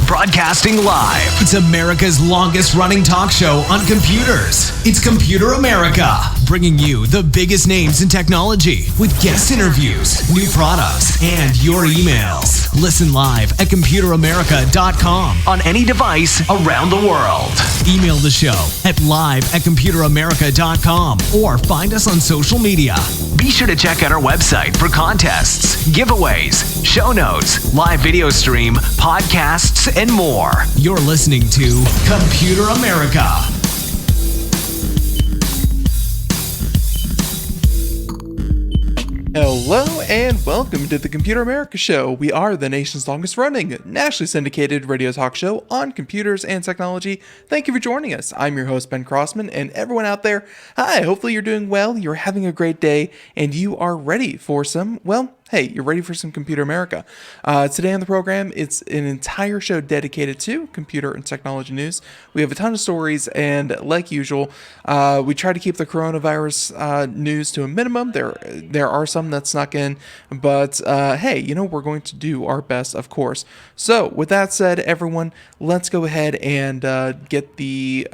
Broadcasting live. It's America's longest running talk show on computers. It's Computer America, bringing you the biggest names in technology with guest interviews, new products, and your emails. Listen live at computeramerica.com on any device around the world. Email the show at live@computeramerica.com or find us on social media. Be sure to check out our website for contests, giveaways, show notes, live video stream, podcasts, and more. You're listening to Computer America. Hello and welcome to the Computer America Show. We are the nation's longest running, nationally syndicated radio talk show on computers and technology. Thank you for joining us. I'm your host, Ben Crossman, and everyone out there, hi, hopefully you're doing well, you're having a great day, and you are ready for some, hey, you're ready for some Computer America. Today on the program, it's an entire show dedicated to computer and technology news. We have a ton of stories, and like usual, we try to keep the coronavirus news to a minimum. There are some that snuck in, but hey, we're going to do our best, of course. So with that said, everyone, let's go ahead and get the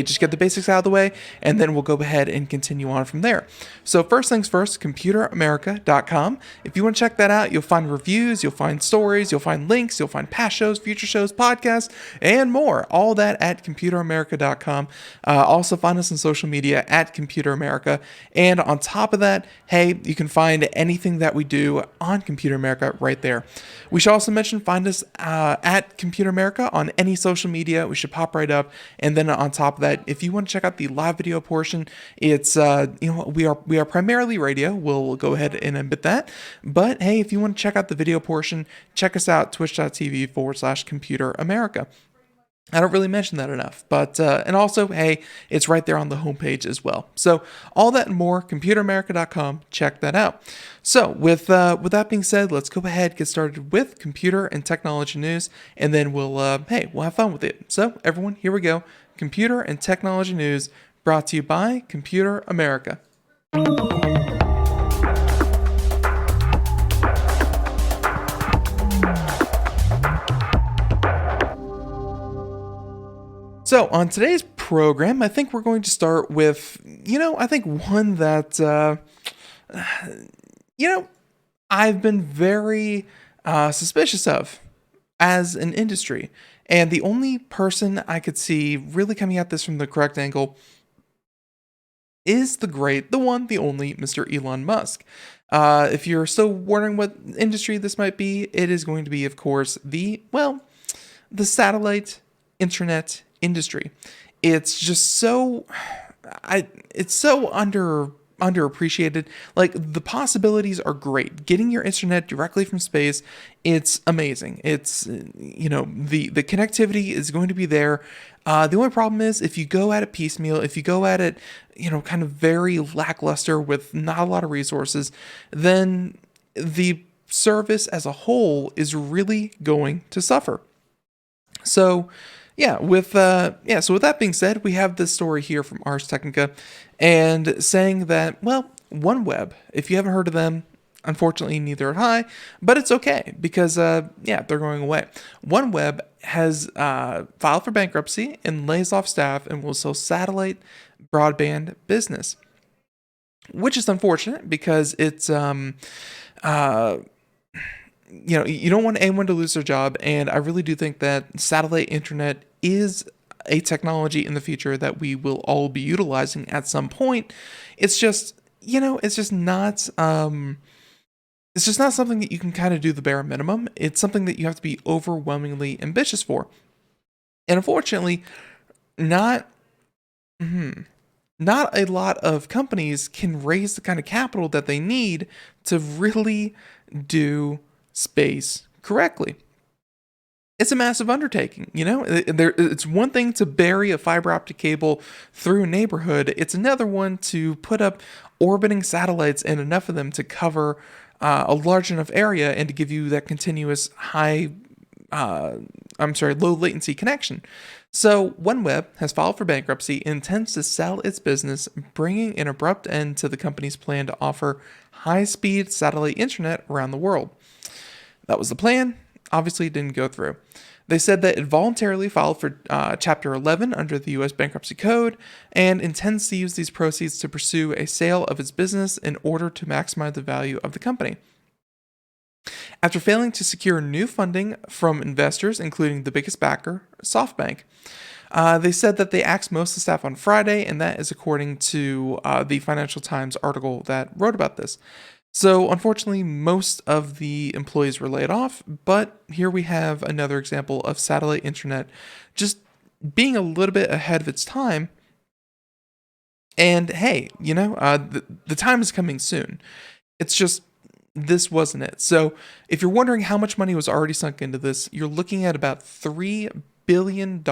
just get the basics out of the way, and then we'll go ahead and continue on from there. So first things first, computeramerica.com. If you want to check that out, you'll find reviews, you'll find stories, you'll find links, you'll find past shows, future shows, podcasts, and more. All that at computeramerica.com. Also find us on social media at Computer America. And on top of that, hey, you can find anything that we do on Computer America right there. We should also mention, find us at Computer America on any social media. We should pop right up. And then on top of that, if you want to check out the live video portion, it's we are primarily radio. We'll go ahead and admit that. But hey, if you want to check out the video portion, check us out, twitch.tv/Computer America. I don't really mention that enough, but and also, hey, it's right there on the homepage as well. So all that and more, computeramerica.com. Check that out. So with that being said, let's go ahead, get started with computer and technology news, and then we'll have fun with it. So everyone, here we go. Computer and technology news brought to you by Computer America. So on today's program, I think we're going to start with, I think one that, I've been very suspicious of as an industry. And the only person I could see really coming at this from the correct angle is the one, the only Mr. Elon Musk. If you're still wondering what industry this might be, it is going to be, of course, the satellite internet industry. It's just so underappreciated. Like, the possibilities are great. Getting your internet directly from space, it's amazing. It's the connectivity is going to be there. The only problem is if you go at it piecemeal, if you go at it kind of very lackluster with not a lot of resources, then the service as a whole is really going to suffer. So with that being said, we have this story here from Ars Technica, and saying that, OneWeb, if you haven't heard of them, unfortunately neither have I, but it's okay, because they're going away. OneWeb has filed for bankruptcy and lays off staff and will sell satellite broadband business, which is unfortunate because it's you don't want anyone to lose their job, and I really do think that satellite internet is a technology in the future that we will all be utilizing at some point. It's just, it's just not something that you can kind of do the bare minimum. It's something that you have to be overwhelmingly ambitious for. And unfortunately, not not a lot of companies can raise the kind of capital that they need to really do space correctly. It's a massive undertaking, It's one thing to bury a fiber optic cable through a neighborhood. It's another one to put up orbiting satellites and enough of them to cover a large enough area and to give you that continuous low latency connection. So OneWeb has filed for bankruptcy and intends to sell its business, bringing an abrupt end to the company's plan to offer high-speed satellite internet around the world. That was the plan. Obviously, it didn't go through. They said that it voluntarily filed for Chapter 11 under the U.S. Bankruptcy Code and intends to use these proceeds to pursue a sale of its business in order to maximize the value of the company. After failing to secure new funding from investors, including the biggest backer, SoftBank, they said that they axed most of the staff on Friday, and that is according to the Financial Times article that wrote about this. So, unfortunately, most of the employees were laid off, but here we have another example of satellite internet just being a little bit ahead of its time. And hey, the time is coming soon. It's just, this wasn't it. So, if you're wondering how much money was already sunk into this, you're looking at about $3 billion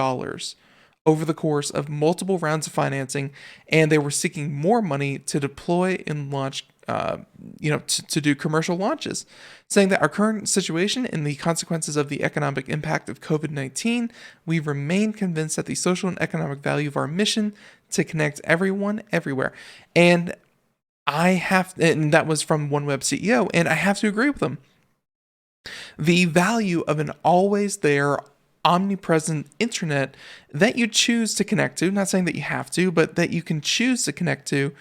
over the course of multiple rounds of financing, and they were seeking more money to deploy and launch, to do commercial launches, saying that our current situation and the consequences of the economic impact of COVID-19, we remain convinced that the social and economic value of our mission to connect everyone everywhere. And that was from OneWeb CEO, and I have to agree with them. The value of an always there, omnipresent internet that you choose to connect to, not saying that you have to, but that you can choose to connect to,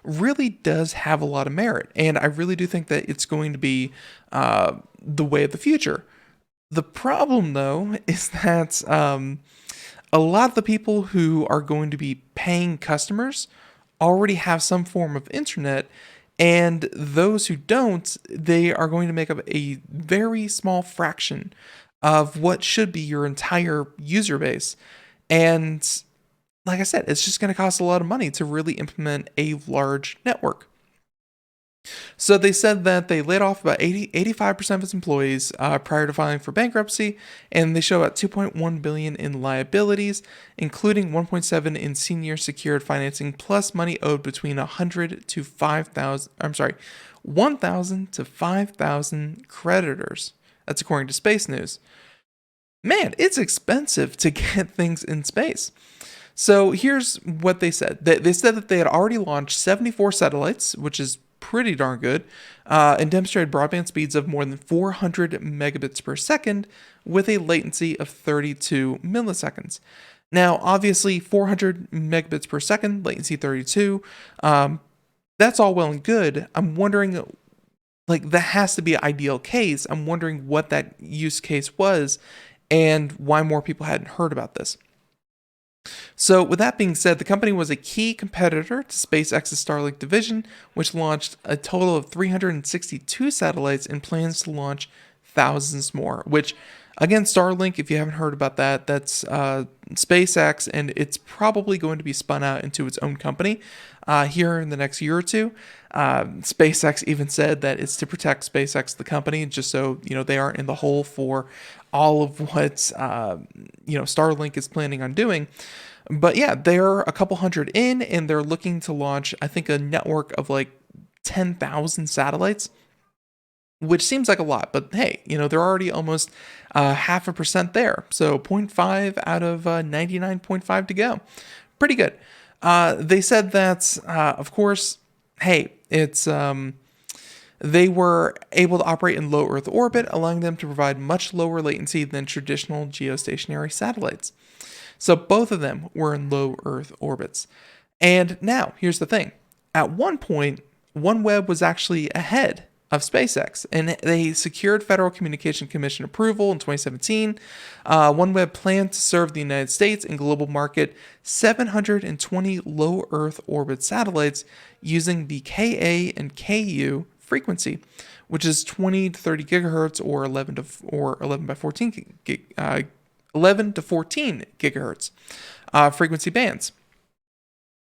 really does have a lot of merit. And I really do think that it's going to be the way of the future. The problem, though, is that a lot of the people who are going to be paying customers already have some form of internet, and those who don't, they are going to make up a very small fraction of what should be your entire user base. And like I said, it's just going to cost a lot of money to really implement a large network. So they said that they laid off about 85% of its employees prior to filing for bankruptcy, and they show about $2.1 billion in liabilities, including $1.7 in senior secured financing, plus money owed between 1,000 to 5,000 creditors. That's according to Space News. Man, it's expensive to get things in space. So here's what they said. They said that they had already launched 74 satellites, which is pretty darn good, and demonstrated broadband speeds of more than 400 megabits per second with a latency of 32 milliseconds. Now, obviously, 400 megabits per second, latency 32, that's all well and good. I'm wondering, that has to be an ideal case. I'm wondering what that use case was and why more people hadn't heard about this. So with that being said, the company was a key competitor to SpaceX's Starlink division, which launched a total of 362 satellites and plans to launch thousands more, which, again, Starlink, if you haven't heard about that, that's SpaceX, and it's probably going to be spun out into its own company here in the next year or two. SpaceX even said that it's to protect SpaceX, the company, just so, they aren't in the hole for all of what, Starlink is planning on doing. But yeah, they're a couple hundred in, and they're looking to launch, I think, a network of 10,000 satellites, which seems like a lot, but hey, they're already almost 0.5% there. So 0.5 out of 99.5 to go. Pretty good. They said that, of course, hey, it's they were able to operate in low Earth orbit, allowing them to provide much lower latency than traditional geostationary satellites. So both of them were in low Earth orbits. And now, here's the thing. At one point, OneWeb was actually ahead of SpaceX, and they secured Federal Communication Commission approval in 2017. OneWeb planned to serve the United States and global market 720 low Earth orbit satellites using the Ka and Ku frequency, which is 20 to 30 gigahertz or 11 by 14 11 to 14 gigahertz frequency bands.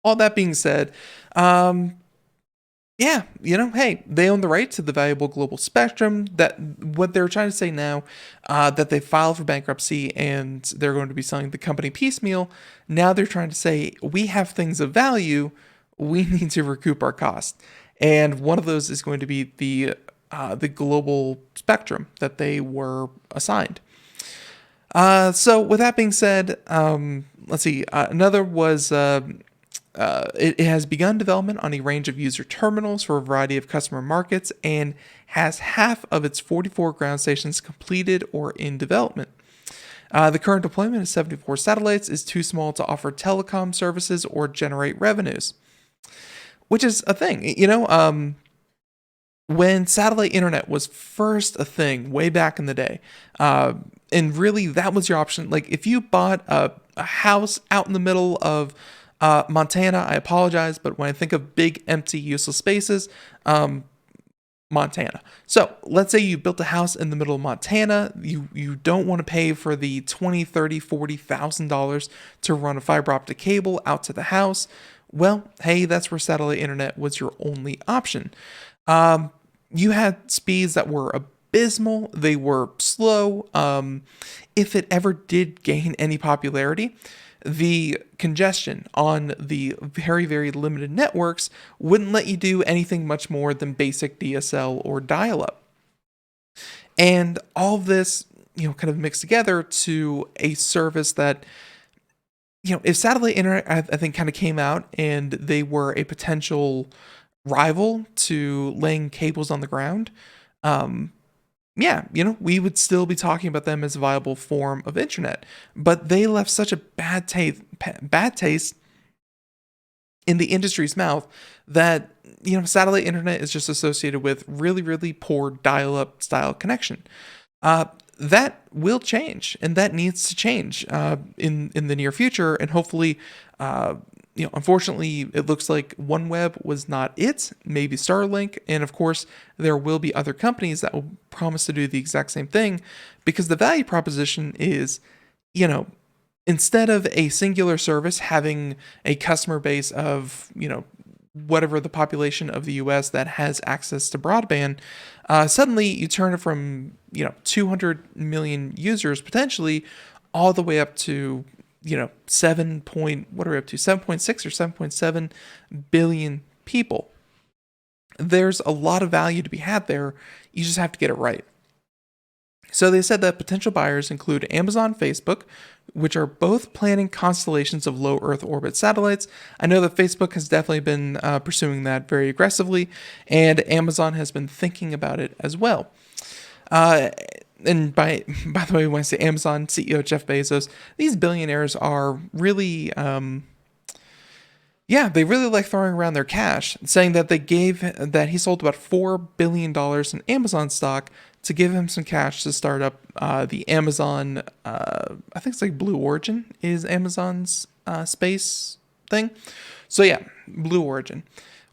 All that being said, yeah, hey, they own the rights to the valuable global spectrum. That what they're trying to say now, that they filed for bankruptcy and they're going to be selling the company piecemeal. Now they're trying to say we have things of value. We need to recoup our costs, and one of those is going to be the global spectrum that they were assigned. So with that being said, let's see. Another was. It has begun development on a range of user terminals for a variety of customer markets and has half of its 44 ground stations completed or in development. The current deployment of 74 satellites is too small to offer telecom services or generate revenues, which is a thing. When satellite internet was first a thing way back in the day, and really that was your option. Like if you bought a house out in the middle of Montana, I apologize, but when I think of big, empty, useless spaces, Montana. So let's say you built a house in the middle of Montana. You don't want to pay for the $20,000, $30,000, $40,000 to run a fiber optic cable out to the house. Well, hey, that's where satellite internet was your only option. You had speeds that were abysmal. They were slow. If it ever did gain any popularity, the congestion on the very, very limited networks wouldn't let you do anything much more than basic DSL or dial-up. And all of this, kind of mixed together to a service that, if satellite internet, I think, kind of came out and they were a potential rival to laying cables on the ground, we would still be talking about them as a viable form of internet. But they left such a bad taste in the industry's mouth that, satellite internet is just associated with really, really poor dial-up style connection. That will change, and that needs to change in the near future, and hopefully, unfortunately, it looks like OneWeb was not it, maybe Starlink, and of course, there will be other companies that will promise to do the exact same thing, because the value proposition is, instead of a singular service having a customer base of, whatever the population of the US that has access to broadband, suddenly you turn it from, 200 million users potentially all the way up to 7.6 or 7.7 billion people. There's a lot of value to be had there. You just have to get it right. So they said that potential buyers include Amazon, Facebook, which are both planning constellations of low Earth orbit satellites. I know that Facebook has definitely been pursuing that very aggressively, and Amazon has been thinking about it as well. And by the way, when I say Amazon CEO Jeff Bezos, these billionaires are really, they really like throwing around their cash, saying that he sold about $4 billion in Amazon stock to give him some cash to start up the Amazon, I think it's like Blue Origin is Amazon's space thing. So yeah, Blue Origin.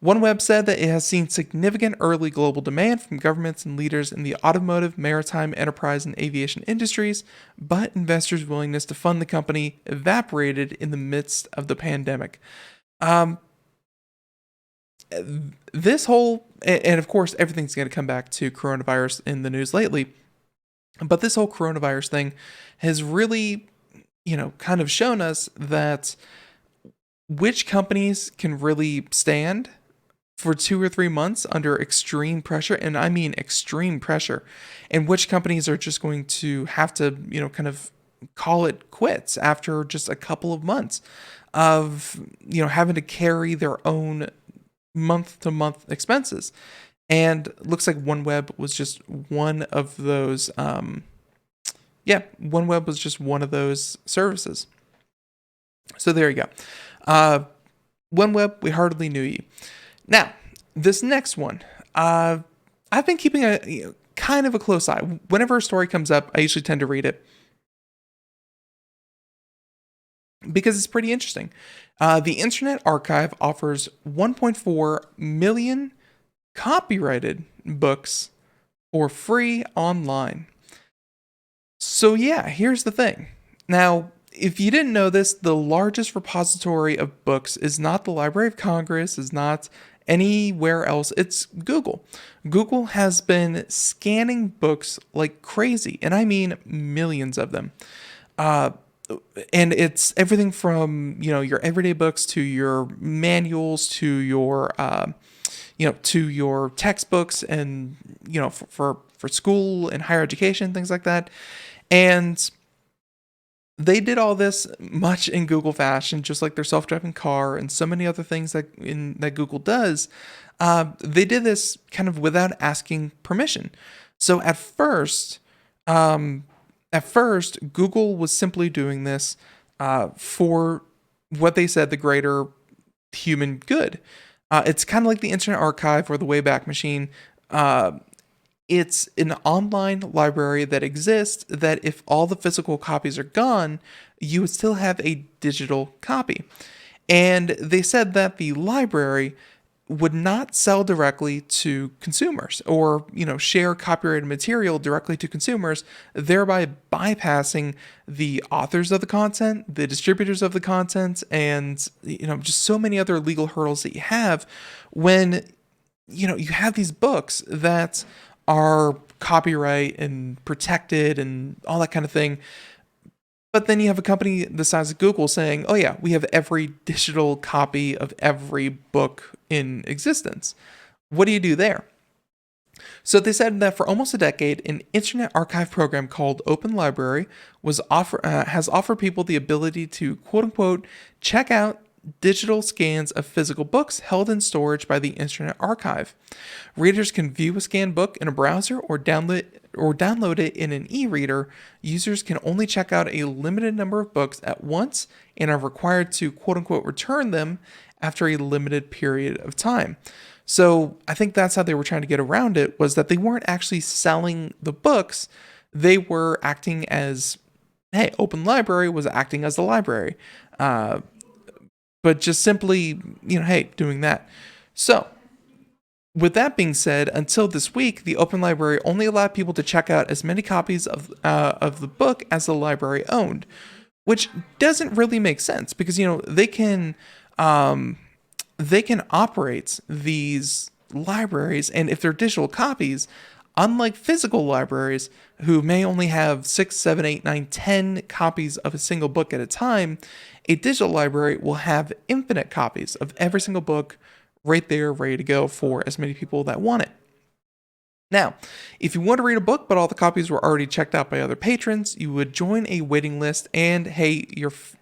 OneWeb said that it has seen significant early global demand from governments and leaders in the automotive, maritime, enterprise, and aviation industries, but investors' willingness to fund the company evaporated in the midst of the pandemic. This whole, and of course, everything's going to come back to coronavirus in the news lately, but this whole coronavirus thing has really, kind of shown us that which companies can really stand for 2 or 3 months under extreme pressure, and I mean extreme pressure, and which companies are just going to have to, kind of call it quits after just a couple of months of, having to carry their own month-to-month expenses. And looks like OneWeb was just one of those, OneWeb was just one of those services. So there you go. OneWeb, we hardly knew you. Now, this next one, I've been keeping a kind of a close eye. Whenever a story comes up, I usually tend to read it because it's pretty interesting. The Internet Archive offers 1.4 million copyrighted books for free online. So yeah, here's the thing. Now, if you didn't know this, the largest repository of books is not the Library of Congress, is not anywhere else. It's Google. Google has been scanning books like crazy, and I mean millions of them. Uh, and it's everything from your everyday books to your manuals to your to your textbooks and for school and higher education, things like that. And they did all this much in Google fashion, just like their self-driving car and so many other things that Google does. They did this kind of without asking permission. So at first, Google was simply doing this for what they said the greater human good. It's kind of like the Internet Archive or the Wayback Machine. It's an online library that exists that if all the physical copies are gone, you would still have a digital copy. And they said that the library would not sell directly to consumers or, share copyrighted material directly to consumers, thereby bypassing the authors of the content, the distributors of the content, and, just so many other legal hurdles that you have when, you have these books that are copyright and protected and all that kind of thing. But then you have a company the size of Google saying, oh yeah, we have every digital copy of every book in existence. What do you do there? So they said that for almost a decade, an Internet Archive program called Open Library has offered people the ability to, quote unquote, check out digital scans of physical books held in storage by the Internet Archive. Readers can view a scanned book in a browser or download it in an e-reader. Users can only check out a limited number of books at once and are required to, quote unquote, return them after a limited period of time. So I think that's how they were trying to get around it, was that they weren't actually selling the books. They were acting as, hey, Open Library was acting as the library. But just simply, hey, doing that. So, with that being said, until this week, the Open Library only allowed people to check out as many copies of the book as the library owned, which doesn't really make sense because they can operate these libraries, and if they're digital copies, unlike physical libraries who may only have 6, 7, 8, 9, 10 copies of a single book at a time, a digital library will have infinite copies of every single book right there, ready to go for as many people that want it. Now, if you want to read a book, but all the copies were already checked out by other patrons, you would join a waiting list, and hey,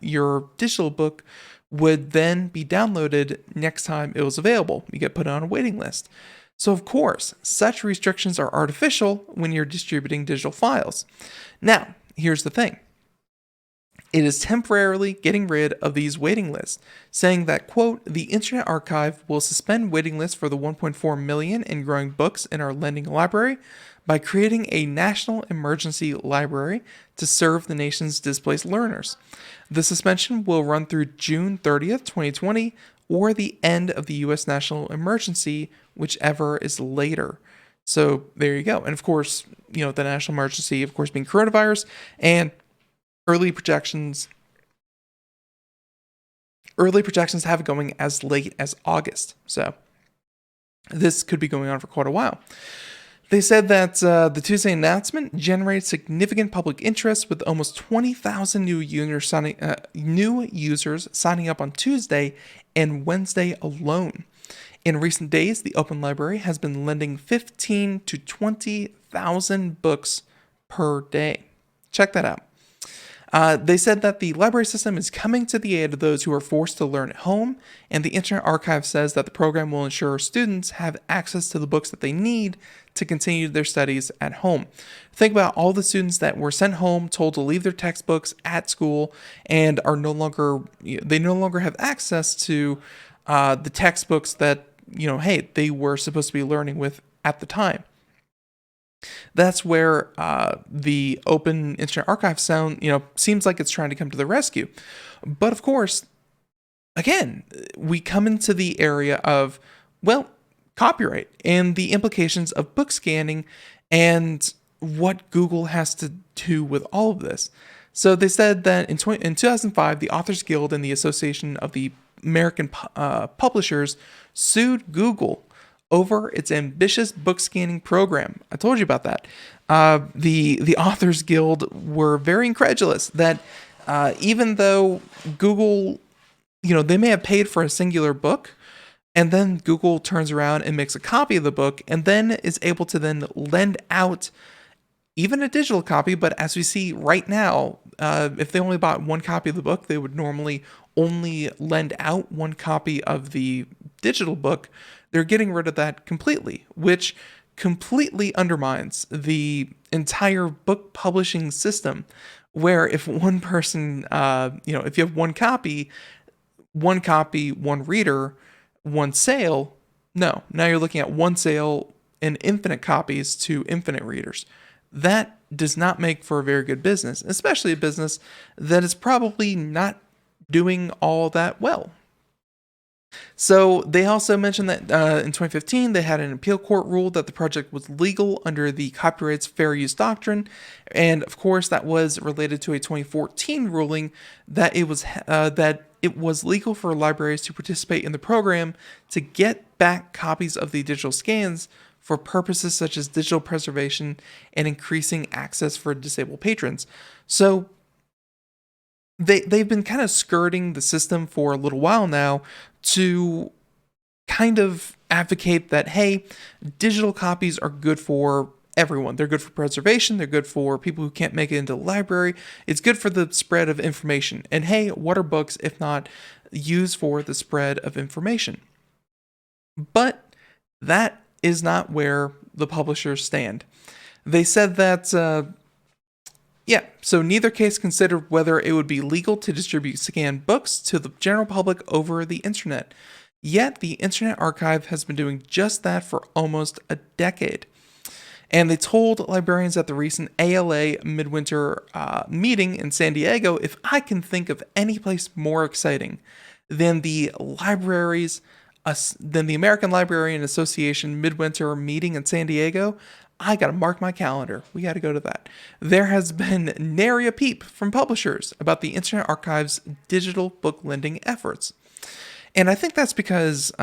your digital book would then be downloaded next time it was available. You get put on a waiting list. So of course, such restrictions are artificial when you're distributing digital files. Now, here's the thing. It is temporarily getting rid of these waiting lists, saying that, quote, the Internet Archive will suspend waiting lists for the 1.4 million and growing books in our lending library by creating a national emergency library to serve the nation's displaced learners. The suspension will run through June 30th, 2020, or the end of the U.S. national emergency, whichever is later. So there you go. And of course, the national emergency, of course, being coronavirus, and early projections have it going as late as August. So this could be going on for quite a while. They said that the Tuesday announcement generated significant public interest with almost 20,000 new users signing up on Tuesday and Wednesday alone. In recent days, the Open Library has been lending 15 to 20,000 books per day. Check that out. They said that the library system is coming to the aid of those who are forced to learn at home, and the Internet Archive says that the program will ensure students have access to the books that they need to continue their studies at home. Think about all the students that were sent home, told to leave their textbooks at school, and are no longer have access to the textbooks that, hey, they were supposed to be learning with at the time. That's where the Open Internet Archive seems like it's trying to come to the rescue. But of course, again, we come into the area of, well, copyright and the implications of book scanning and what Google has to do with all of this. So they said that in 2005, the Authors Guild and the Association of the American Publishers sued Google over its ambitious book scanning program. I told you about that. The Authors Guild were very incredulous that even though Google, they may have paid for a singular book, and then Google turns around and makes a copy of the book and then is able to then lend out even a digital copy. But as we see right now, if they only bought one copy of the book, they would normally only lend out one copy of the digital book. They're getting rid of that completely, which completely undermines the entire book publishing system, where if one person, if you have one copy, one reader, one sale, no, now you're looking at one sale and infinite copies to infinite readers. That does not make for a very good business, especially a business that is probably not doing all that well. So they also mentioned that in 2015, they had an appeal court rule that the project was legal under the copyright's fair use doctrine. And of course, that was related to a 2014 ruling that it was legal for libraries to participate in the program to get back copies of the digital scans for purposes such as digital preservation and increasing access for disabled patrons. So they've been kind of skirting the system for a little while now to kind of advocate that, hey, digital copies are good for everyone. They're good for preservation. They're good for people who can't make it into the library. It's good for the spread of information. And hey, what are books if not used for the spread of information? But that is not where the publishers stand. They said that, so neither case considered whether it would be legal to distribute scanned books to the general public over the internet. Yet the Internet Archive has been doing just that for almost a decade. And they told librarians at the recent ALA midwinter meeting in San Diego, if I can think of any place more exciting than the American Librarian Association midwinter meeting in San Diego, I got to mark my calendar. We got to go to that. There has been nary a peep from publishers about the Internet Archive's digital book lending efforts. And I think that's because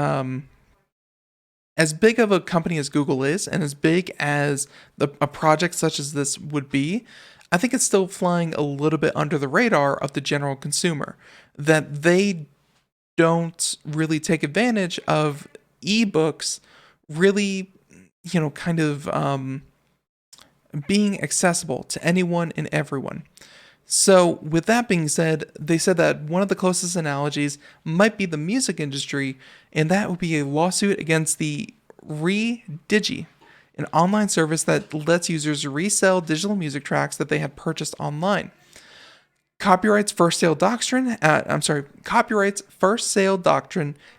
as big of a company as Google is, and as big as a project such as this would be, I think it's still flying a little bit under the radar of the general consumer, that they don't really take advantage of ebooks really, being accessible to anyone and everyone. So with that being said, they said that one of the closest analogies might be the music industry, and that would be a lawsuit against the Redigi, an online service that lets users resell digital music tracks that they had purchased online. Copyright's first sale doctrine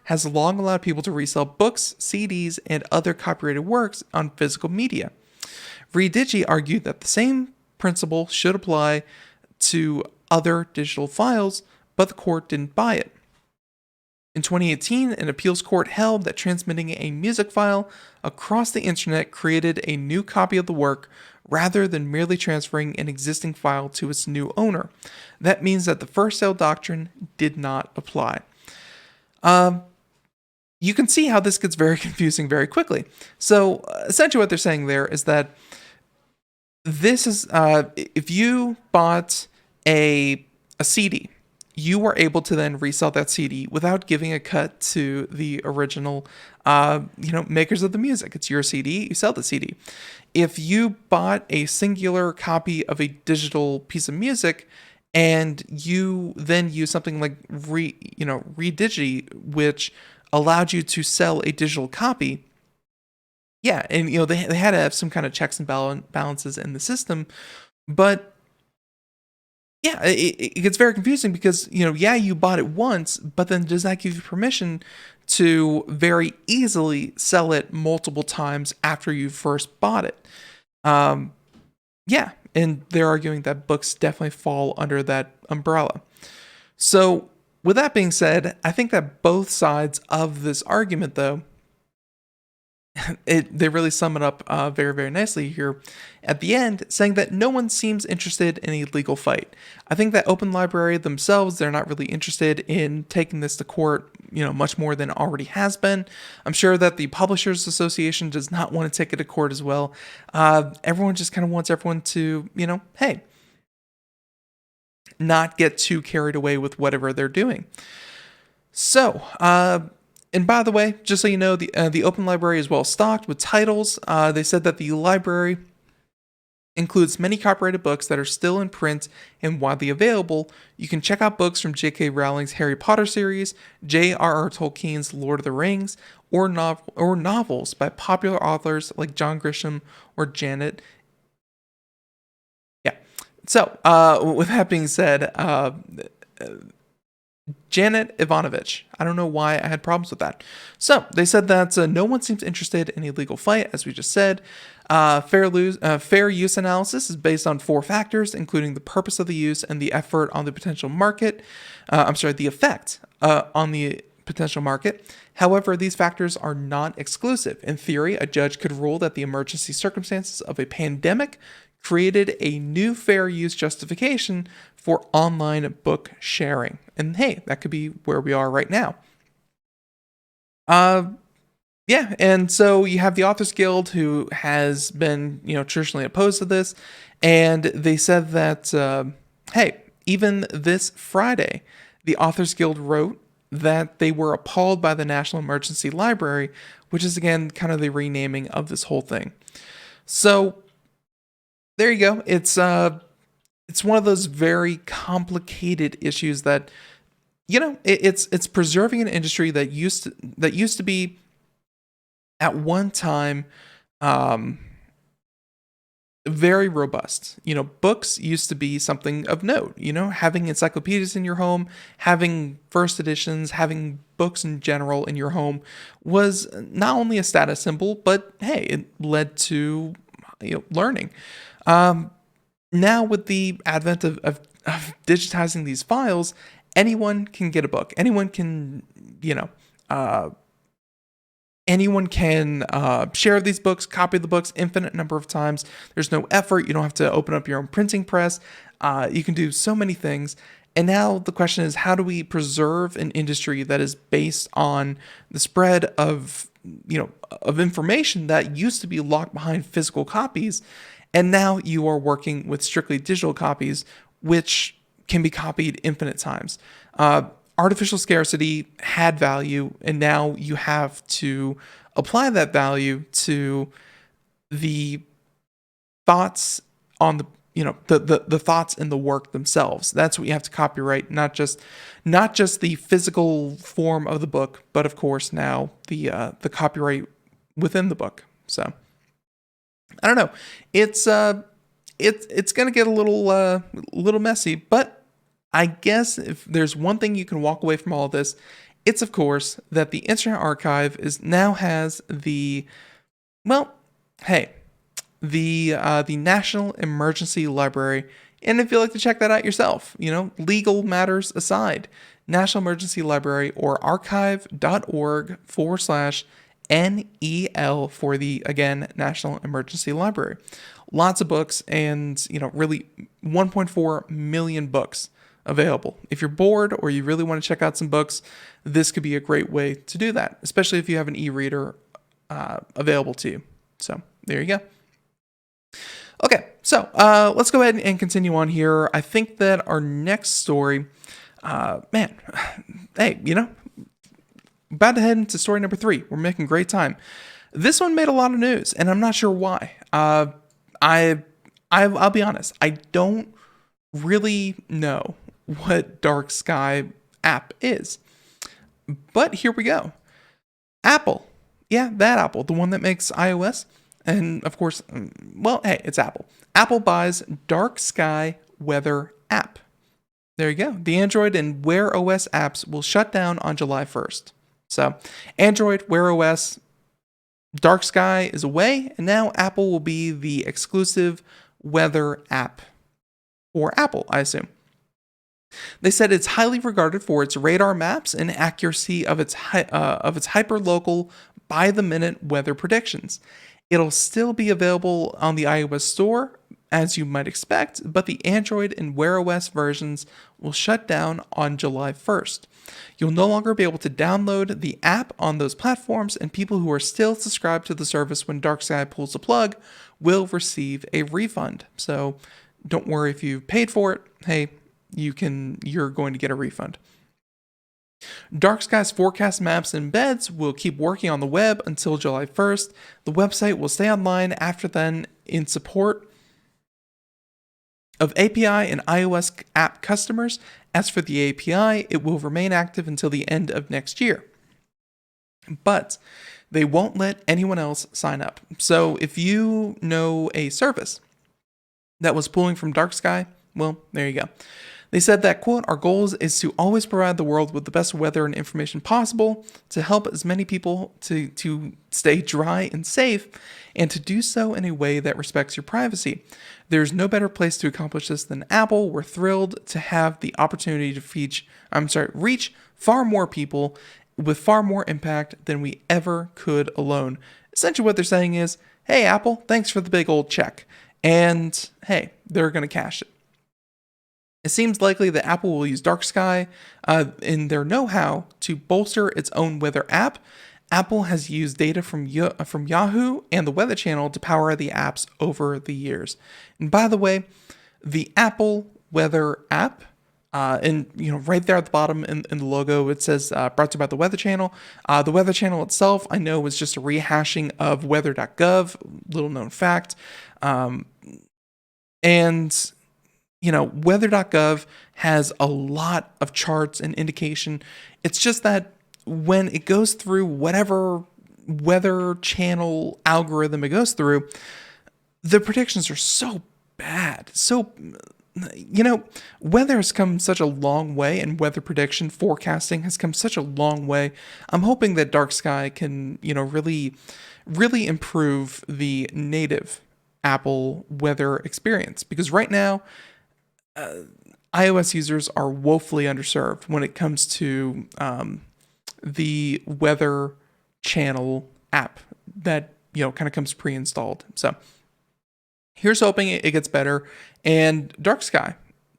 has long allowed people to resell books, CDs, and other copyrighted works on physical media. Redigi argued that the same principle should apply to other digital files, but the court didn't buy it. In 2018, an appeals court held that transmitting a music file across the internet created a new copy of the work rather than merely transferring an existing file to its new owner. That means that the first sale doctrine did not apply. You can see how this gets very confusing very quickly. So essentially what they're saying there is that this is, if you bought a CD, you were able to then resell that CD without giving a cut to the original, makers of the music. It's your CD, you sell the CD. If you bought a singular copy of a digital piece of music and you then use something like Redigi, which allowed you to sell a digital copy, and they had to have some kind of checks and balances in the system, but it gets very confusing because, you bought it once, but then does that give you permission to very easily sell it multiple times after you first bought it? Um, yeah, and they're arguing that books definitely fall under that umbrella. So, with that being said, I think that both sides of this argument, though, they really sum it up very, very nicely here at the end, saying that no one seems interested in a legal fight. I think that Open Library themselves, they're not really interested in taking this to court, much more than already has been. I'm sure that the Publishers Association does not want to take it to court as well. Everyone just kind of wants everyone to, hey, not get too carried away with whatever they're doing. So, and by the way, just so you know, the Open Library is well stocked with titles. They said that the library includes many copyrighted books that are still in print and widely available. You can check out books from J.K. Rowling's Harry Potter series, J.R.R. Tolkien's Lord of the Rings, or novels by popular authors like John Grisham or Janet. Yeah. So, with that being said, Janet Ivanovich. I don't know why I had problems with that. So they said that no one seems interested in a legal fight, as we just said. Fair use analysis is based on 4 factors, including the purpose of the use and the effort on the potential market. The effect on the potential market. However, these factors are not exclusive. In theory, a judge could rule that the emergency circumstances of a pandemic created a new fair use justification for online book sharing. And hey, that could be where we are right now. Yeah, and so you have the Authors Guild, who has been, traditionally opposed to this, and they said that, hey, even this Friday, the Authors Guild wrote that they were appalled by the National Emergency Library, which is, again, kind of the renaming of this whole thing. So, there you go. It's one of those very complicated issues that, it's preserving an industry that used to be at one time very robust. Books used to be something of note. Having encyclopedias in your home, having first editions, having books in general in your home was not only a status symbol, but hey, it led to learning. Now with the advent of digitizing these files, anyone can get a book. Anyone can, share these books, copy the books infinite number of times. There's no effort. You don't have to open up your own printing press. You can do so many things. And now the question is, how do we preserve an industry that is based on the spread of information that used to be locked behind physical copies? And now you are working with strictly digital copies, which can be copied infinite times. Artificial scarcity had value, and now you have to apply that value to the thoughts on the thoughts in the work themselves. That's what you have to copyright, not just the physical form of the book, but of course now the copyright within the book. So I don't know. It's gonna get a little messy, but I guess if there's one thing you can walk away from all of this, it's of course that the Internet Archive has the National Emergency Library. And if you'd like to check that out yourself, legal matters aside, National Emergency Library, or archive.org/NEL for the, again, National Emergency Library. Lots of books and, really 1.4 million books available. If you're bored or you really want to check out some books, this could be a great way to do that, especially if you have an e-reader available to you. So there you go. Okay, so let's go ahead and continue on here. I think that our next story, hey, about to head into story number 3. We're making great time. This one made a lot of news, and I'm not sure why. I'll be honest. I don't really know what Dark Sky app is, but here we go. Apple, yeah, that Apple, the one that makes iOS, and of course, hey, it's Apple. Apple buys Dark Sky weather app. There you go. The Android and Wear OS apps will shut down on July 1st. So, Android, Wear OS, Dark Sky is away, and now Apple will be the exclusive weather app for Apple, I assume. They said it's highly regarded for its radar maps and accuracy of its hyperlocal by-the-minute weather predictions. It'll still be available on the iOS store, as you might expect, but the Android and Wear OS versions will shut down on July 1st. You'll no longer be able to download the app on those platforms, and people who are still subscribed to the service when Dark Sky pulls the plug will receive a refund. So don't worry if you've paid for it. Hey, you're going to get a refund. Dark Sky's forecast maps and embeds will keep working on the web until July 1st. The website will stay online after then in support of API and iOS app customers. As for the API, it will remain active until the end of next year. But they won't let anyone else sign up. So if you know a service that was pulling from Dark Sky, well, there you go. They said that, quote, our goal is to always provide the world with the best weather and information possible to help as many people to stay dry and safe, and to do so in a way that respects your privacy. There's no better place to accomplish this than Apple. We're thrilled to have the opportunity to reach far more people with far more impact than we ever could alone. Essentially what they're saying is, hey, Apple, thanks for the big old check. And hey, they're going to cash it. It seems likely that Apple will use Dark Sky in their know-how to bolster its own weather app. Apple has used data from Yahoo and the Weather Channel to power the apps over the years. And by the way, the Apple Weather app, and right there at the bottom in the logo, it says brought to you by the Weather Channel. The Weather Channel itself, I know, was just a rehashing of weather.gov, little known fact. Weather.gov has a lot of charts and indication. It's just that when it goes through whatever Weather Channel algorithm it goes through, the predictions are so bad. Weather has come such a long way, and weather prediction forecasting has come such a long way. I'm hoping that Dark Sky can, really, really improve the native Apple weather experience, because right now, iOS users are woefully underserved when it comes to the Weather Channel app that kind of comes pre-installed. So here's hoping it gets better. And Dark Sky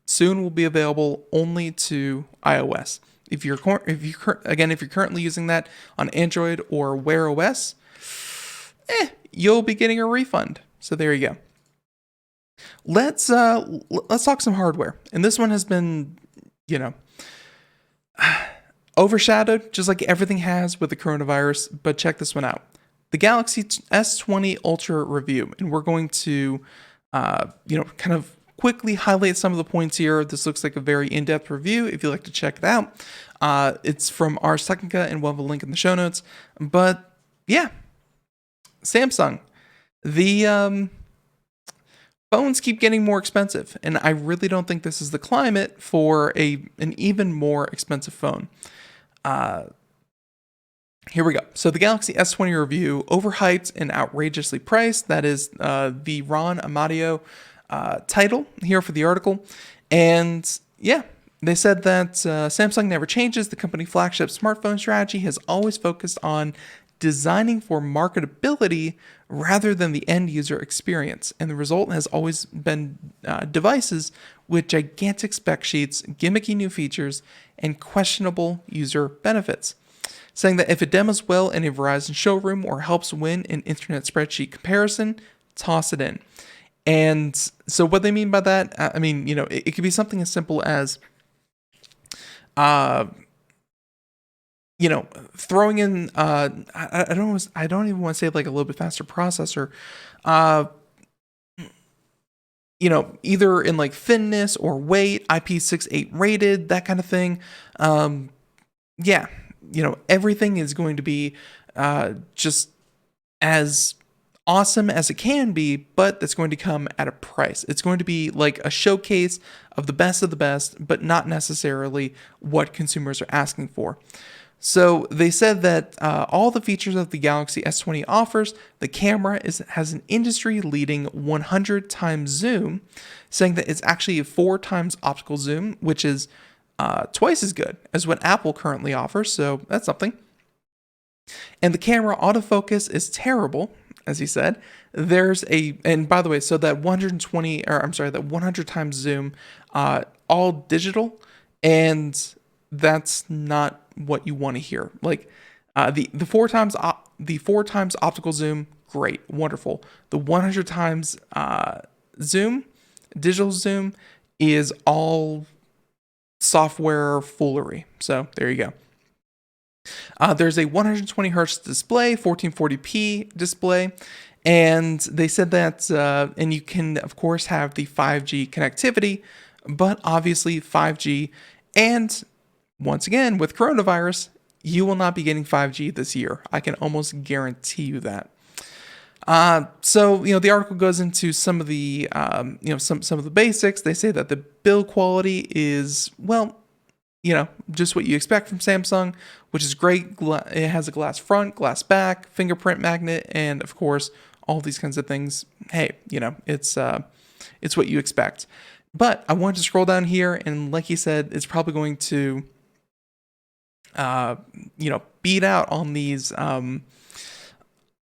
soon will be available only to iOS. If you're currently using that on Android or Wear OS, you'll be getting a refund. So there you go. Let's talk some hardware. And this one has been, overshadowed, just like everything has with the coronavirus. But check this one out. The Galaxy S20 Ultra review. And we're going to, kind of quickly highlight some of the points here. This looks like a very in-depth review if you'd like to check it out. It's from Ars Technica, and we'll have a link in the show notes. But yeah, Samsung. The phones keep getting more expensive, and I really don't think this is the climate for an even more expensive phone. Here we go. So the Galaxy S20 review, overhyped and outrageously priced. That is the Ron Amadio title here for the article. And yeah, they said that Samsung never changes. The company flagship smartphone strategy has always focused on designing for marketability rather than the end user experience. And the result has always been devices with gigantic spec sheets, gimmicky new features, and questionable user benefits. Saying that if it demos well in a Verizon showroom or helps win an internet spreadsheet comparison, toss it in. And so what they mean by that, it could be something as simple as, throwing in, I don't even want to say like a little bit faster processor, either in like thinness or weight, IP68 rated, that kind of thing. Everything is going to be just as awesome as it can be, but that's going to come at a price. It's going to be like a showcase of the best, but not necessarily what consumers are asking for. So they said that all the features of the Galaxy S20 offers, the camera has an industry-leading 100 times zoom, saying that it's actually a 4 times optical zoom, which is twice as good as what Apple currently offers. So that's something. And the camera autofocus is terrible, as he said. And by the way, so that 100 times zoom, all digital, and that's not what you want to hear. Like the 4 times optical zoom, great, wonderful. The 100 times zoom, digital zoom, is all software foolery. So there you go. There's a 120 hertz display, 1440p display, and they said that, and you can of course have the 5G connectivity, but obviously 5G, and once again with coronavirus, you will not be getting 5G this year. I can almost guarantee you that. So the article goes into some of the some of the basics. They say that the build quality is, well, just what you expect from Samsung, which is great. It has a glass front, glass back, fingerprint magnet, and of course all these kinds of things. Hey, it's what you expect. But I wanted to scroll down here, and like he said, it's probably going to beat out on these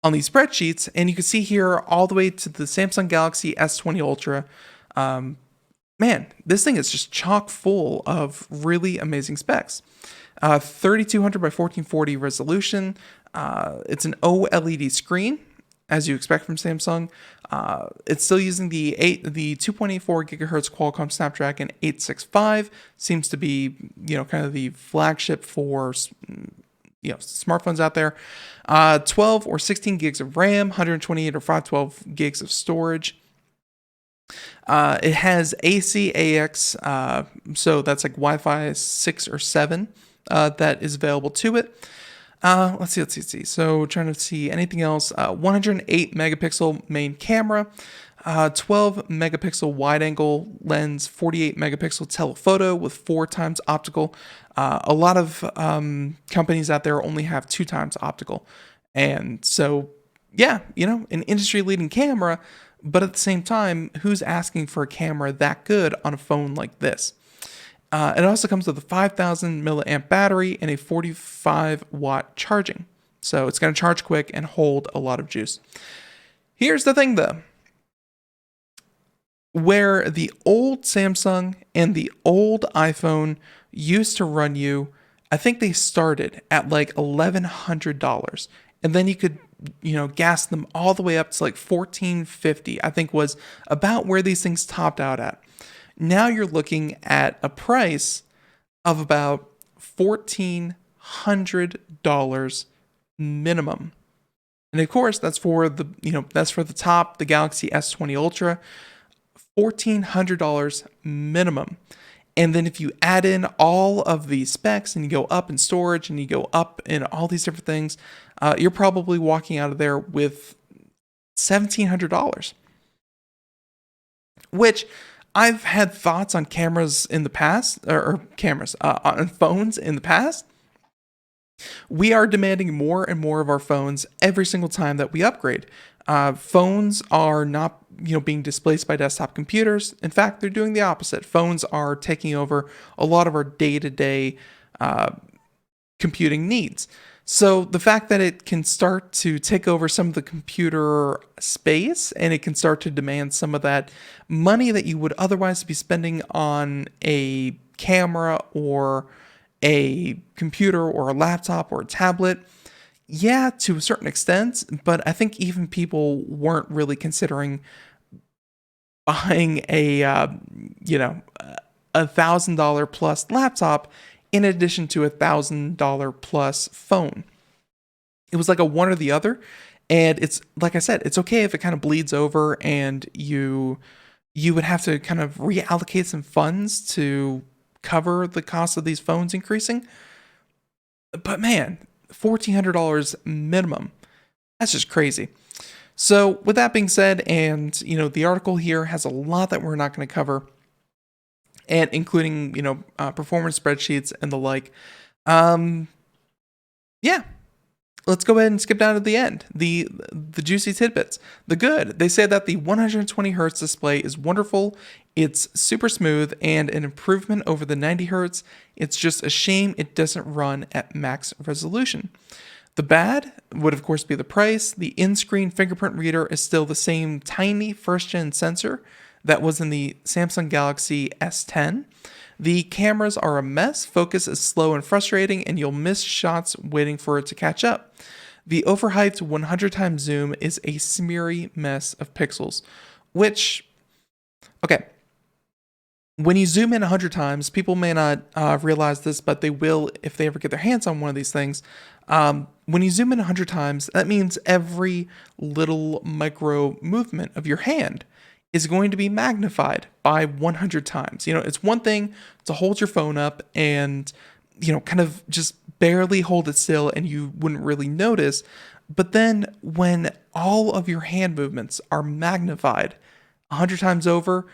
spreadsheets, and you can see here all the way to the Samsung Galaxy S20 Ultra. Man, this thing is just chock full of really amazing specs. 3200 by 1440 resolution. It's an OLED screen, as you expect from Samsung. It's still using the 2.84 gigahertz Qualcomm Snapdragon 865. Seems to be kind of the flagship for smartphones out there. 12 or 16 gigs of RAM, 128 or 512 gigs of storage. It has AC/AX, so that's like Wi-Fi 6 or 7 that is available to it. Let's see. So trying to see anything else. 108 megapixel main camera, 12 megapixel wide angle lens, 48 megapixel telephoto with 4 times optical. A lot of companies out there only have 2 times optical. And so, yeah, an industry leading camera, but at the same time, who's asking for a camera that good on a phone like this? It also comes with a 5,000 milliamp battery and a 45 watt charging. So it's going to charge quick and hold a lot of juice. Here's the thing though. Where the old Samsung and the old iPhone used to run you, I think they started at like $1,100. And then you could, gas them all the way up to like $1,450, I think was about where these things topped out at. Now you're looking at a price of about $1,400 minimum. And of course, that's for the top, the Galaxy S20 Ultra, $1,400 minimum. And then if you add in all of these specs and you go up in storage and you go up in all these different things, you're probably walking out of there with $1,700. Which I've had thoughts on cameras in the past, or cameras on phones in the past. We are demanding more and more of our phones every single time that we upgrade. Phones are not, being displaced by desktop computers. In fact, they're doing the opposite. Phones are taking over a lot of our day-to-day computing needs. So the fact that it can start to take over some of the computer space and it can start to demand some of that money that you would otherwise be spending on a camera or a computer or a laptop or a tablet, yeah, to a certain extent, but I think even people weren't really considering buying a $1,000 plus laptop in addition to $1,000 plus phone. It was like a one or the other. And it's, like I said, it's okay if it kind of bleeds over and you would have to kind of reallocate some funds to cover the cost of these phones increasing. But man, $1,400 minimum. That's just crazy. So with that being said, and the article here has a lot that we're not going to cover, and including performance spreadsheets and the like. Yeah. Let's go ahead and skip down to the end. The juicy tidbits. The good. They say that the 120 hertz display is wonderful. It's super smooth and an improvement over the 90 hertz. It's just a shame it doesn't run at max resolution. The bad would, of course, be the price. The in-screen fingerprint reader is still the same tiny first-gen sensor that was in the Samsung Galaxy S10. The cameras are a mess, focus is slow and frustrating, and you'll miss shots waiting for it to catch up. The overhyped 100 times zoom is a smeary mess of pixels, which, okay, when you zoom in 100 times, people may not realize this, but they will if they ever get their hands on one of these things. When you zoom in 100 times, that means every little micro movement of your hand is going to be magnified by 100 times. It's one thing to hold your phone up and, kind of just barely hold it still and you wouldn't really notice. But then when all of your hand movements are magnified 100 times over,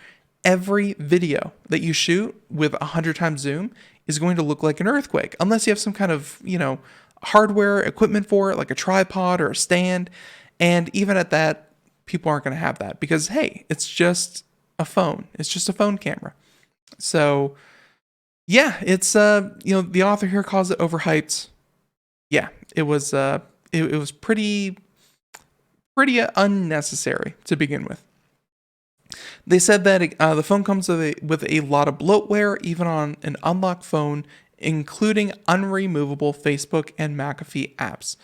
every video that you shoot with 100 times zoom is going to look like an earthquake, unless you have some kind of, hardware equipment for it, like a tripod or a stand. And even at that, people aren't going to have that because, hey, it's just a phone. It's just a phone camera. So, yeah, it's the author here calls it overhyped. Yeah, it was it was pretty unnecessary to begin with. They said that the phone comes with a lot of bloatware, even on an unlocked phone, including unremovable Facebook and McAfee apps.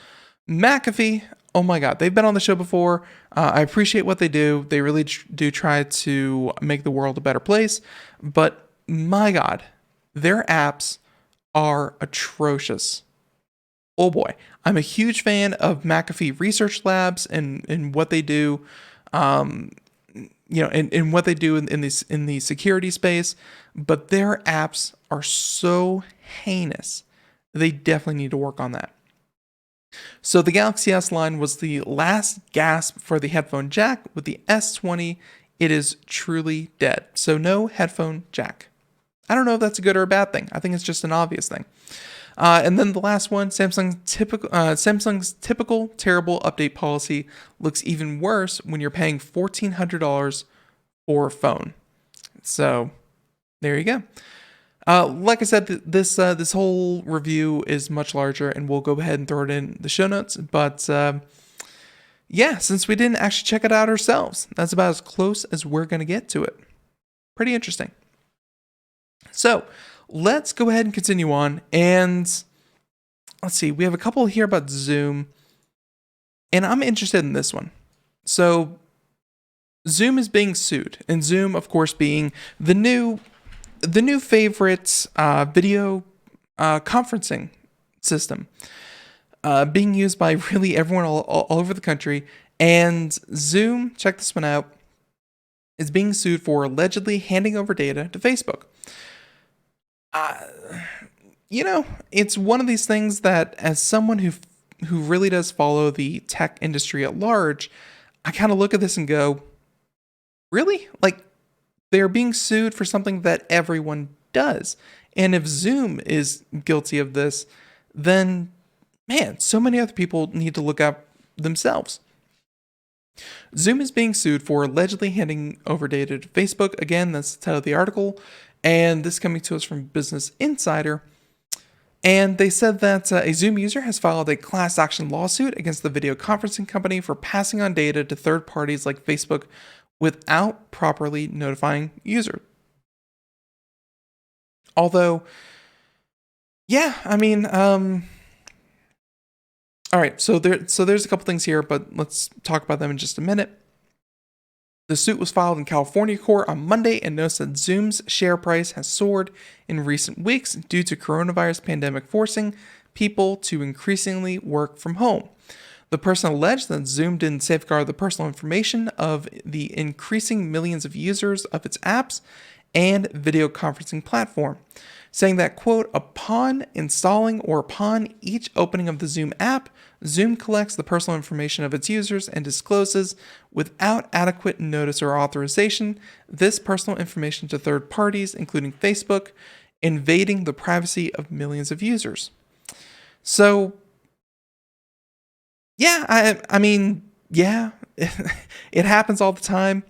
McAfee, oh my God, they've been on the show before. I appreciate what they do. They really do try to make the world a better place. But my God, their apps are atrocious. Oh boy, I'm a huge fan of McAfee Research Labs and what they do. And what they do in the security space, but their apps are so heinous. They definitely need to work on that. So the Galaxy S line was the last gasp for the headphone jack. With the S20, it is truly dead. So no headphone jack. I don't know if that's a good or a bad thing. I think it's just an obvious thing. And then the last one, Samsung's typical terrible update policy looks even worse when you're paying $1,400 for a phone. So there you go. Like I said, this whole review is much larger, and we'll go ahead and throw it in the show notes. But yeah, since we didn't actually check it out ourselves, that's about as close as we're going to get to it. Pretty interesting. So let's go ahead and continue on. And let's see, we have a couple here about Zoom, and I'm interested in this one. So Zoom is being sued, and Zoom, of course, being the new favorite video conferencing system, being used by really everyone all over the country. And Zoom, check this one out, is being sued for allegedly handing over data to Facebook. It's one of these things that, as someone who really does follow the tech industry at large, I kind of look at this and go, really? Like, they're being sued for something that everyone does. And if Zoom is guilty of this, then, man, so many other people need to look up themselves. Zoom is being sued for allegedly handing over data to Facebook. Again, that's the title of the article. And this coming to us from Business Insider. And they said that a Zoom user has filed a class action lawsuit against the video conferencing company for passing on data to third parties like Facebook without properly notifying user. Although, yeah, I mean, all right, so there's a couple things here, but let's talk about them in just a minute. The suit was filed in California court on Monday and notes that Zoom's share price has soared in recent weeks due to coronavirus pandemic forcing people to increasingly work from home. The person alleged that Zoom didn't safeguard the personal information of the increasing millions of users of its apps and video conferencing platform, saying that, quote, upon installing or upon each opening of the Zoom app, Zoom collects the personal information of its users and discloses, without adequate notice or authorization, this personal information to third parties, including Facebook, invading the privacy of millions of users. So, Yeah, I mean, yeah, it happens all the time.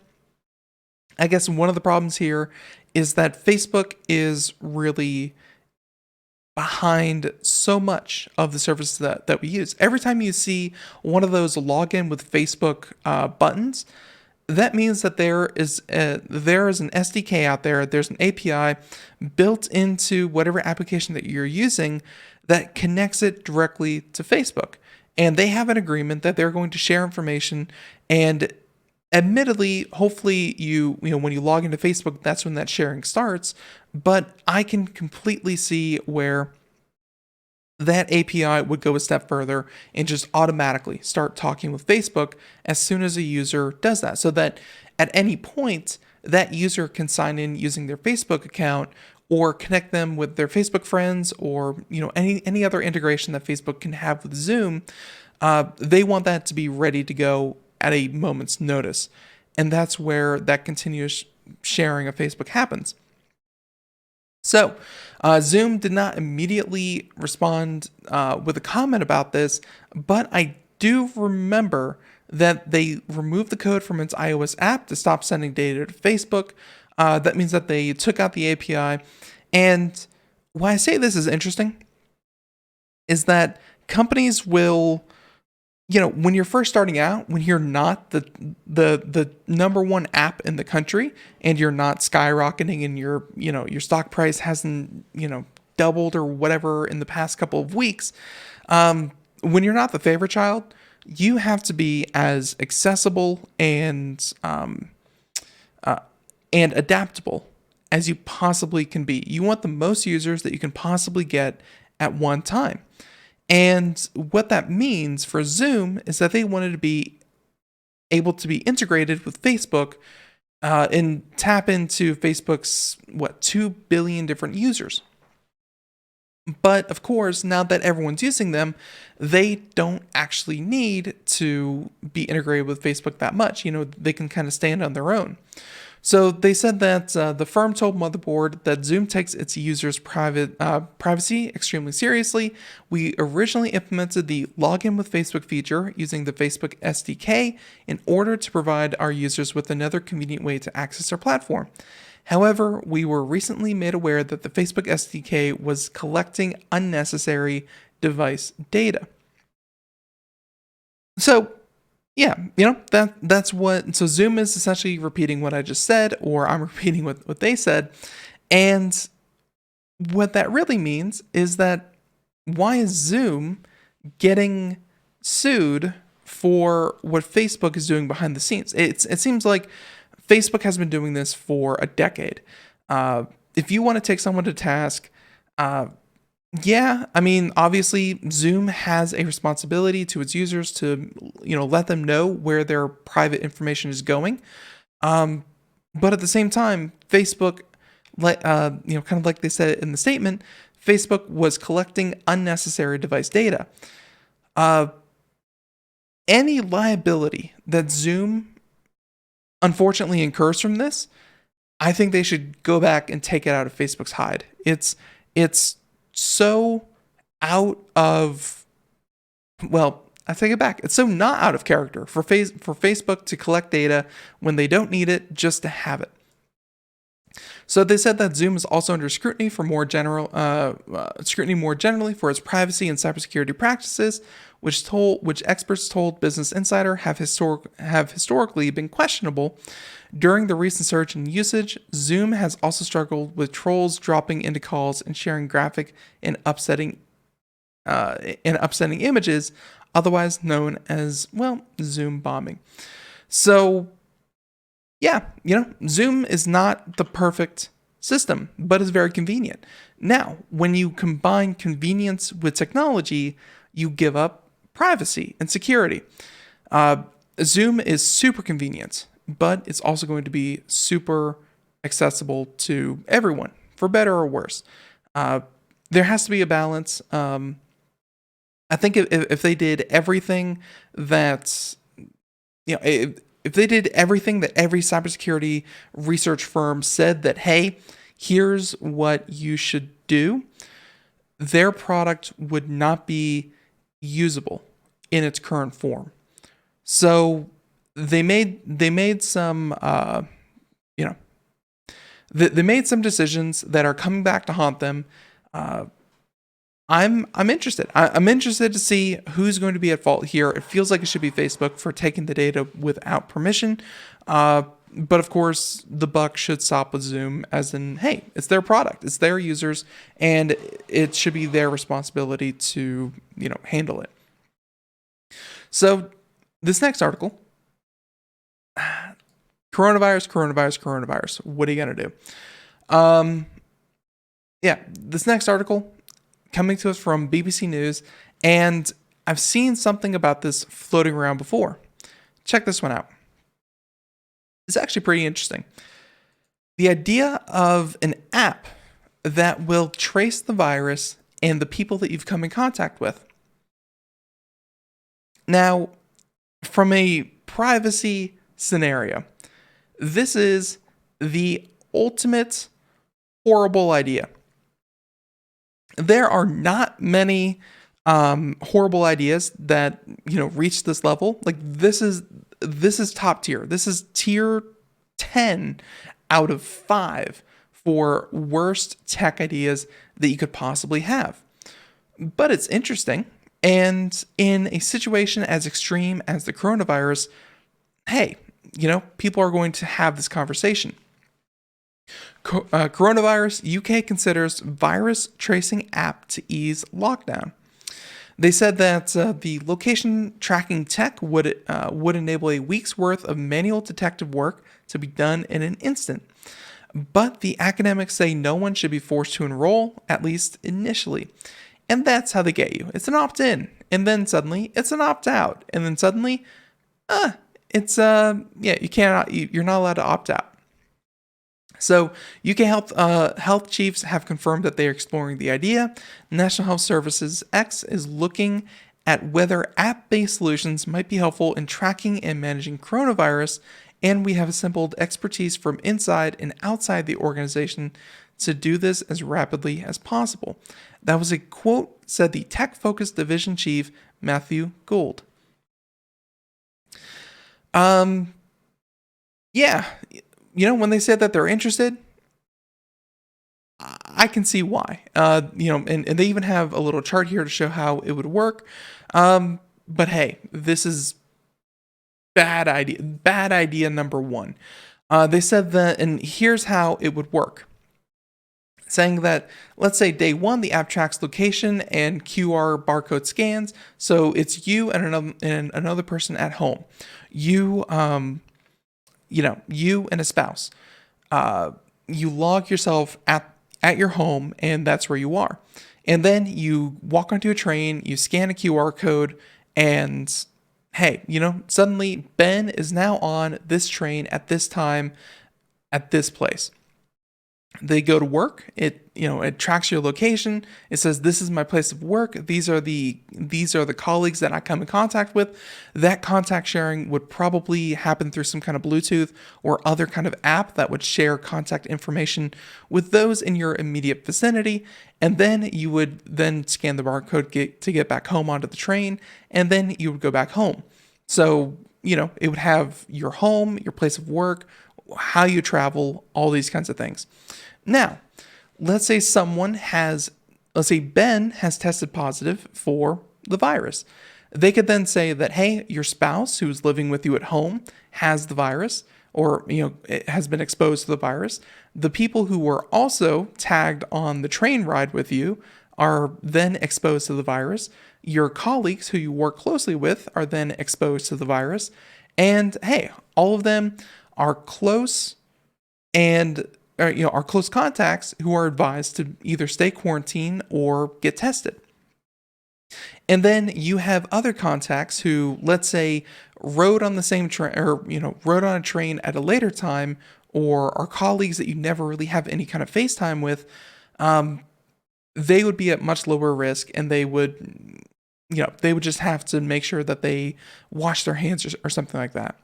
I guess one of the problems here is that Facebook is really behind so much of the services that we use. Every time you see one of those login with Facebook buttons, that means that there is an SDK out there. There's an API built into whatever application that you're using that connects it directly to Facebook. And they have an agreement that they're going to share information. And admittedly, hopefully when you log into Facebook, that's when that sharing starts. But I can completely see where that API would go a step further and just automatically start talking with Facebook as soon as a user does that, so that at any point that user can sign in using their Facebook account or connect them with their Facebook friends, or any other integration that Facebook can have with Zoom. They want that to be ready to go at a moment's notice, and that's where that continuous sharing of Facebook happens. So, Zoom did not immediately respond with a comment about this, but I do remember that they removed the code from its iOS app to stop sending data to Facebook. That means that they took out the API. And why I say this is interesting is that companies will, when you're first starting out, when you're not the number one app in the country and you're not skyrocketing and your stock price hasn't, doubled or whatever in the past couple of weeks, when you're not the favorite child, you have to be as accessible and adaptable as you possibly can be. You want the most users that you can possibly get at one time. And what that means for Zoom is that they wanted to be able to be integrated with Facebook and tap into Facebook's 2 billion different users. But of course, now that everyone's using them, they don't actually need to be integrated with Facebook that much. They can kind of stand on their own. So they said that the firm told Motherboard that Zoom takes its users' privacy extremely seriously. We originally implemented the login with Facebook feature using the Facebook SDK in order to provide our users with another convenient way to access our platform. However, we were recently made aware that the Facebook SDK was collecting unnecessary device data. So, yeah, that's what. So Zoom is essentially repeating what I just said, or I'm repeating what they said. And what that really means is that why is Zoom getting sued for what Facebook is doing behind the scenes? It seems like Facebook has been doing this for a decade. If you want to take someone to task, obviously Zoom has a responsibility to its users to, let them know where their private information is going. But at the same time, Facebook, kind of like they said in the statement, Facebook was collecting unnecessary device data. Any liability that Zoom unfortunately incurs from this, I think they should go back and take it out of Facebook's hide. It's so out of, I take it back. It's so not out of character for Facebook to collect data when they don't need it, just to have it. So they said that Zoom is also under scrutiny for more generally for its privacy and cybersecurity practices, which experts told Business Insider have historically been questionable. During the recent surge in usage, Zoom has also struggled with trolls dropping into calls and sharing graphic and upsetting images, otherwise known as, Zoom bombing. So, yeah, Zoom is not the perfect system, but it's very convenient. Now, when you combine convenience with technology, you give up privacy and security. Zoom is super convenient, but it's also going to be super accessible to everyone, for better or worse. There has to be a balance. I think if they did everything that, if they did everything that every cybersecurity research firm said that, hey, here's what you should do, their product would not be usable. in its current form. So they made some they made some decisions that are coming back to haunt them. I'm interested. I'm interested to see who's going to be at fault here. It feels like it should be Facebook for taking the data without permission. But of course, the buck should stop with Zoom, as in, hey, it's their product, it's their users, and it should be their responsibility to, handle it. So this next article, coronavirus. What are you going to do? This next article coming to us from BBC News, and I've seen something about this floating around before. Check this one out. It's actually pretty interesting. The idea of an app that will trace the virus and the people that you've come in contact with. Now, from a privacy scenario, this is the ultimate horrible idea. There are not many horrible ideas that reach this level. Like this is top tier. This is tier 10 out of 5 for worst tech ideas that you could possibly have. But it's interesting, and in a situation as extreme as the coronavirus, hey, people are going to have this conversation. Coronavirus, UK considers virus tracing app to ease lockdown. They said that the location tracking tech would enable a week's worth of manual detective work to be done in an instant. But the academics say no one should be forced to enroll, at least initially. And that's how they get you. It's an opt-in, and then suddenly it's an opt-out, and then suddenly, you're not allowed to opt out. So UK health chiefs have confirmed that they are exploring the idea. National Health Services X is looking at whether app-based solutions might be helpful in tracking and managing coronavirus, and we have assembled expertise from inside and outside the organization to do this as rapidly as possible. That was a quote, said the tech-focused division chief, Matthew Gould. When they said that they're interested, I can see why. And they even have a little chart here to show how it would work. But hey, this is bad idea. Bad idea number one. They said that, and here's how it would work. Saying that, let's say day one, the app tracks location and QR barcode scans. So it's you and another person at home. You and a spouse. You log yourself at your home, and that's where you are. And then you walk onto a train, you scan a QR code, and hey, suddenly Ben is now on this train at this time at this place. They go to work. It tracks your location. It says, this is my place of work. These are the colleagues that I come in contact with. That contact sharing would probably happen through some kind of Bluetooth or other kind of app that would share contact information with those in your immediate vicinity. And then you would then scan the barcode to get back home onto the train. And then you would go back home. So, it would have your home, your place of work, how you travel, all these kinds of things. Now, let's say Ben has tested positive for the virus. They could then say that, hey, your spouse who's living with you at home has the virus, or, has been exposed to the virus. The people who were also tagged on the train ride with you are then exposed to the virus. Your colleagues who you work closely with are then exposed to the virus. And hey, all of them are close are close contacts who are advised to either stay quarantined or get tested. And then you have other contacts who, let's say, rode on the same train, or rode on a train at a later time, or are colleagues that you never really have any kind of FaceTime with. They would be at much lower risk, and they would just have to make sure that they wash their hands or something like that.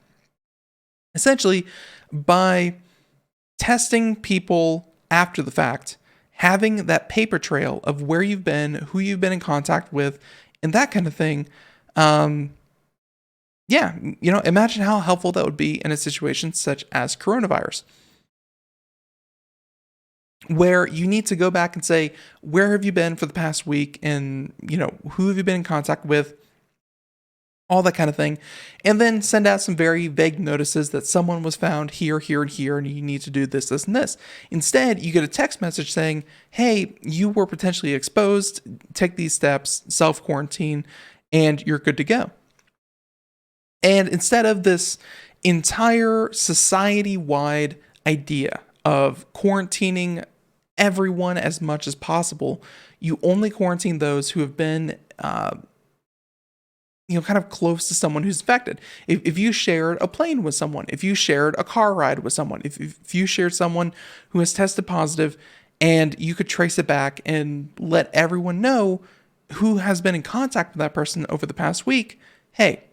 Essentially, by testing people after the fact, having that paper trail of where you've been, who you've been in contact with, and that kind of thing, Yeah, imagine how helpful that would be in a situation such as coronavirus, where you need to go back and say, where have you been for the past week? And, who have you been in contact with? All that kind of thing. And then send out some very vague notices that someone was found here, here, and here, and you need to do this, this, and this. Instead, you get a text message saying, hey, you were potentially exposed, take these steps, self-quarantine, and you're good to go. And instead of this entire society-wide idea of quarantining everyone as much as possible, you only quarantine those who have been kind of close to someone who's infected. If you shared a plane with someone, if you shared a car ride with someone, if you shared someone who has tested positive, and you could trace it back and let everyone know who has been in contact with that person over the past week, hey,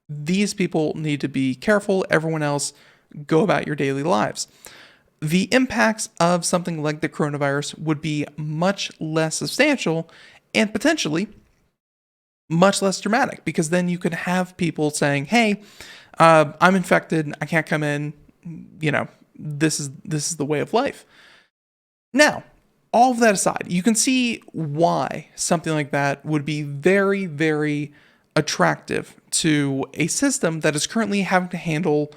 these people need to be careful. Everyone else, go about your daily lives. The impacts of something like the coronavirus would be much less substantial and potentially much less dramatic, because then you could have people saying, hey, I'm infected, I can't come in, this is the way of life. Now, all of that aside, you can see why something like that would be very, very attractive to a system that is currently having to handle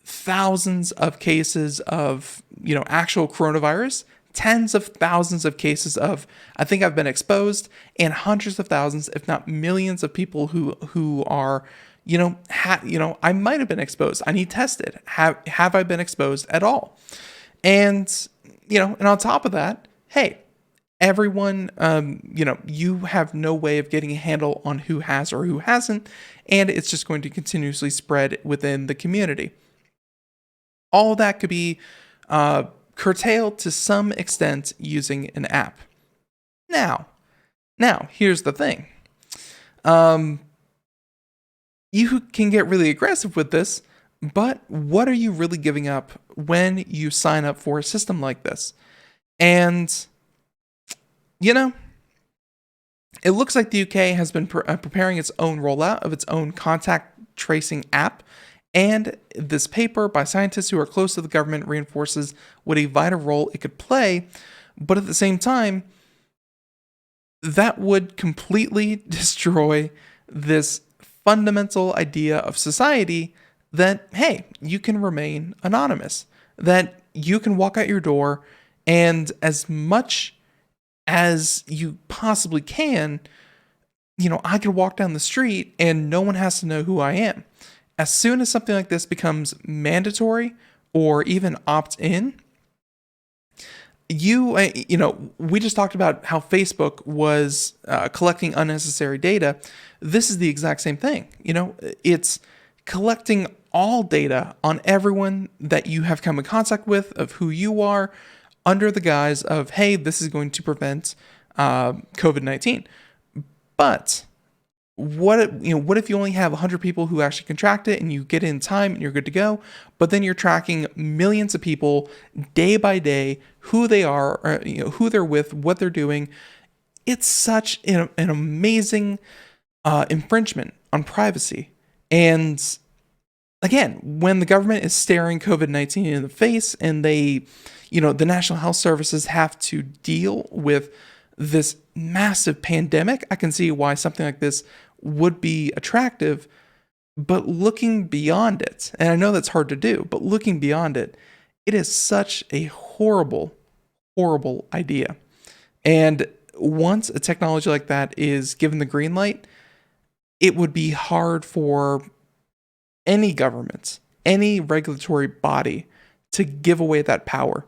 thousands of cases of, actual coronavirus, tens of thousands of cases of, I think I've been exposed, and hundreds of thousands, if not millions of people who are, I might have been exposed. I need tested. Have I been exposed at all? And, and on top of that, hey, everyone, you have no way of getting a handle on who has or who hasn't, and it's just going to continuously spread within the community. All that could be curtailed to some extent using an app. Now, here's the thing. You can get really aggressive with this, but what are you really giving up when you sign up for a system like this? And, it looks like the UK has been preparing its own rollout of its own contact tracing app. And this paper by scientists who are close to the government reinforces what a vital role it could play. But at the same time, that would completely destroy this fundamental idea of society that, hey, you can remain anonymous, that you can walk out your door and as much as you possibly can, I could walk down the street and no one has to know who I am. As soon as something like this becomes mandatory or even opt-in, we just talked about how Facebook was collecting unnecessary data. This is the exact same thing. It's collecting all data on everyone that you have come in contact with, of who you are, under the guise of, hey, this is going to prevent COVID-19. But what if you only have 100 people who actually contract it and you get in time and you're good to go, but then you're tracking millions of people day by day, who they are, or, who they're with, what they're doing. It's such an amazing infringement on privacy. And again, when the government is staring COVID-19 in the face and they, the National Health Services have to deal with this massive pandemic, I can see why something like this would be attractive. But looking beyond it, and I know that's hard to do, but looking beyond it, it is such a horrible, horrible idea. And once a technology like that is given the green light, it would be hard for any government, any regulatory body to give away that power.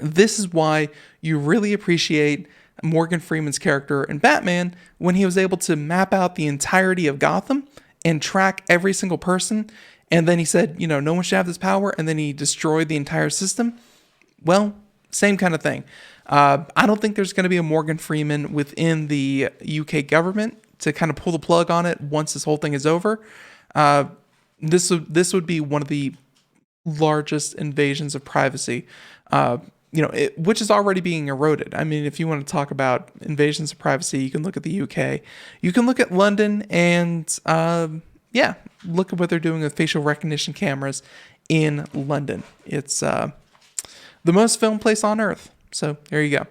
This is why you really appreciate Morgan Freeman's character in Batman when he was able to map out the entirety of Gotham and track every single person. And then he said, no one should have this power. And then he destroyed the entire system. Well, same kind of thing. I don't think there's going to be a Morgan Freeman within the UK government to kind of pull the plug on it once this whole thing is over. This would be one of the largest invasions of privacy which is already being eroded. I mean, if you want to talk about invasions of privacy, you can look at the UK, you can look at London, and look at what they're doing with facial recognition cameras in London. It's the most filmed place on earth. So there you go.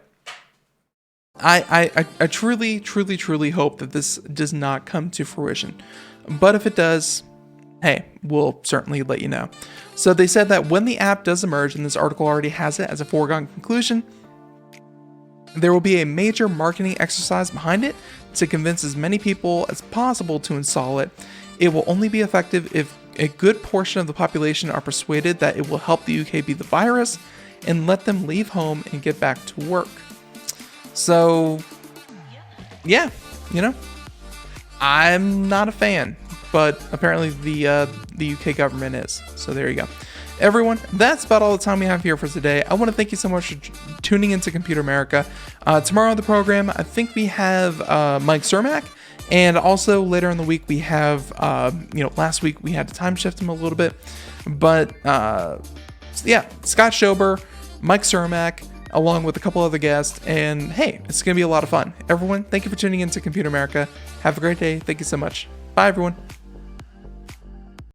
I truly, truly, truly hope that this does not come to fruition. But if it does, hey, we'll certainly let you know. So they said that when the app does emerge, and this article already has it as a foregone conclusion, there will be a major marketing exercise behind it to convince as many people as possible to install it. It will only be effective if a good portion of the population are persuaded that it will help the UK beat the virus and let them leave home and get back to work. So, yeah, I'm not a fan, but apparently the UK government is. So there you go. Everyone, that's about all the time we have here for today. I want to thank you so much for tuning into Computer America. Tomorrow on the program, I think we have Mike Cermak. And also later in the week, we have, last week we had to time shift him a little bit. But, Scott Schober, Mike Cermak, along with a couple other guests. And hey, it's going to be a lot of fun. Everyone, thank you for tuning in to Computer America. Have a great day. Thank you so much. Bye, everyone.